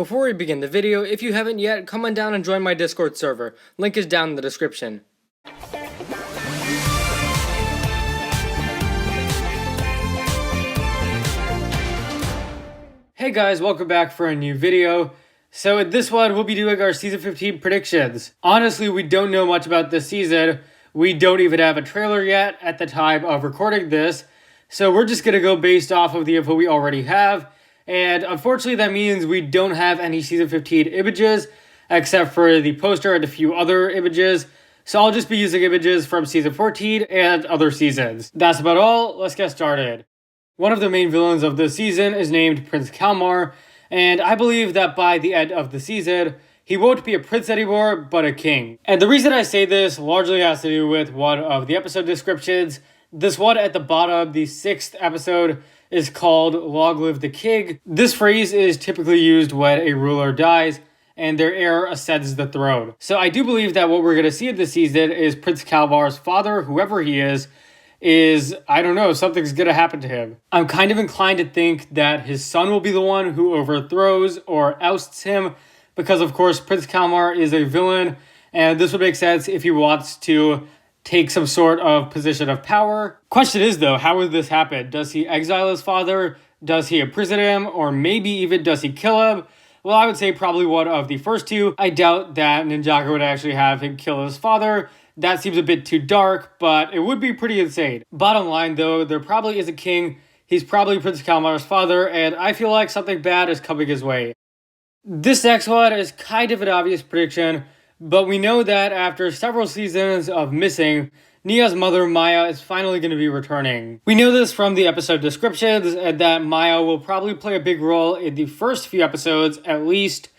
Before we begin the video, if you haven't yet, come on down and join my Discord server. Link is down in the description. Hey guys, welcome back for a new video. So in this one, we'll be doing our Season 15 predictions. Honestly, we don't know much about this season. We don't even have a trailer yet at the time of recording this. So we're just going to go based off of the info we already have. And unfortunately, that means we don't have any Season 15 images, except for the poster and a few other images. So I'll just be using images from Season 14 and other seasons. That's about all. Let's get started. One of the main villains of this season is named Prince Kalmar, and I believe that by the end of the season, he won't be a prince anymore, but a king. And the reason I say this largely has to do with one of the episode descriptions. This one at the bottom, the 6th episode, is called Long Live the King. This phrase is typically used when a ruler dies and their heir ascends the throne. So I do believe that what we're going to see in this season is Prince Kalmar's father, whoever he is, I don't know, something's going to happen to him. I'm kind of inclined to think that his son will be the one who overthrows or ousts him, because of course Prince Kalmar is a villain, and this would make sense if he wants to take some sort of position of power. Question is though, how would this happen? Does he exile his father? Does he imprison him? Or maybe even does he kill him? Well, I would say probably one of the first two. I doubt that Ninjago would actually have him kill his father. That seems a bit too dark, but it would be pretty insane. Bottom line though, there probably is a king. He's probably Prince Kalmar's father, and I feel like something bad is coming his way. This next one is kind of an obvious prediction, but we know that after several seasons of missing, Nia's mother Maya is finally going to be returning. We know this from the episode descriptions, and that Maya will probably play a big role in the first few episodes at least.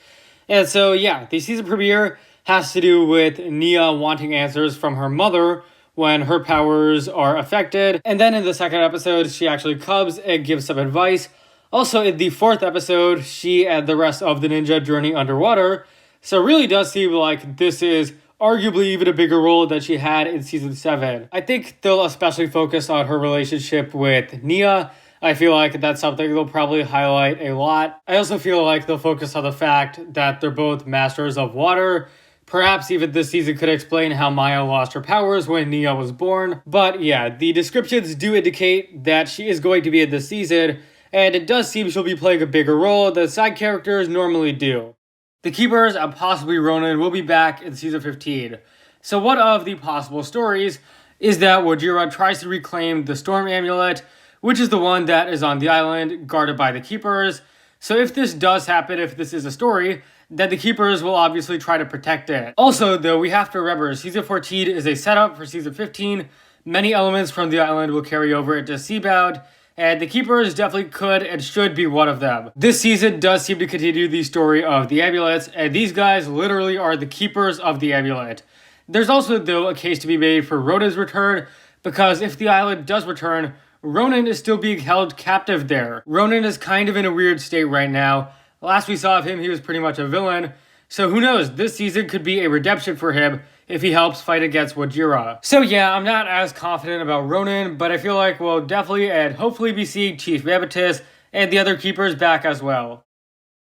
And so yeah, the season premiere has to do with Nia wanting answers from her mother when her powers are affected. And then in the second episode, she actually comes and gives some advice. Also in the 4th episode, she and the rest of the ninja journey underwater. So it really does seem like this is arguably even a bigger role than she had in Season 7. I think they'll especially focus on her relationship with Nia. I feel like that's something they'll probably highlight a lot. I also feel like they'll focus on the fact that they're both masters of water. Perhaps even this season could explain how Maya lost her powers when Nia was born. But yeah, the descriptions do indicate that she is going to be in this season, and it does seem she'll be playing a bigger role than side characters normally do. The Keepers and possibly Ronin will be back in Season 15. So one of the possible stories is that Wojira tries to reclaim the Storm Amulet, which is the one that is on the island guarded by the Keepers. So if this does happen, if this is a story, then the Keepers will obviously try to protect it. Also though, we have to remember, Season 14 is a setup for Season 15. Many elements from the island will carry over into Seabound, and the Keepers definitely could and should be one of them. This season does seem to continue the story of the amulets, and these guys literally are the keepers of the amulet. There's also, though, a case to be made for Ronin's return, because if the island does return, Ronin is still being held captive there. Ronin is kind of in a weird state right now. Last we saw of him, he was pretty much a villain. So who knows, this season could be a redemption for him if he helps fight against Wojira. So yeah, I'm not as confident about Ronin, but I feel like we'll definitely and hopefully be seeing Chief Mammotus and the other Keepers back as well.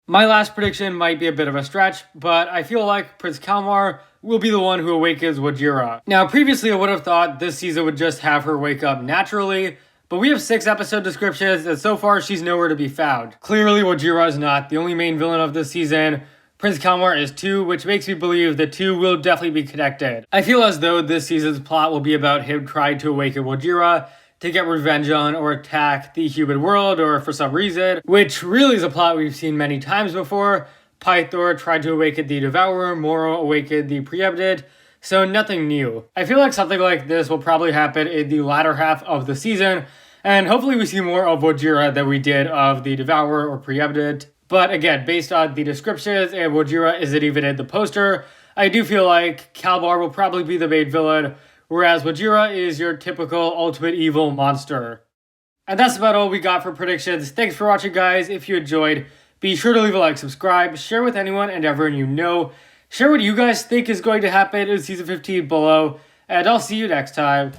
My last prediction might be a bit of a stretch, but I feel like Prince Kalmar will be the one who awakens Wojira. Now previously I would have thought this season would just have her wake up naturally, but we have 6 episode descriptions and so far she's nowhere to be found. Clearly Wojira is not the only main villain of this season. Prince Kalmar is too, which makes me believe the two will definitely be connected. I feel as though this season's plot will be about him trying to awaken Wojira to get revenge on or attack the human world or for some reason, which really is a plot we've seen many times before. Pythor tried to awaken the Devourer, Moro awakened the Preeminent, so nothing new. I feel like something like this will probably happen in the latter half of the season, and hopefully we see more of Wojira than we did of the Devourer or Preeminent. But again, based on the descriptions and Wojira isn't even in the poster, I do feel like Calmar will probably be the main villain, whereas Wojira is your typical ultimate evil monster. And that's about all we got for predictions. Thanks for watching, guys. If you enjoyed, be sure to leave a like, subscribe, share with anyone and everyone you know. Share what you guys think is going to happen in Season 15 below, and I'll see you next time.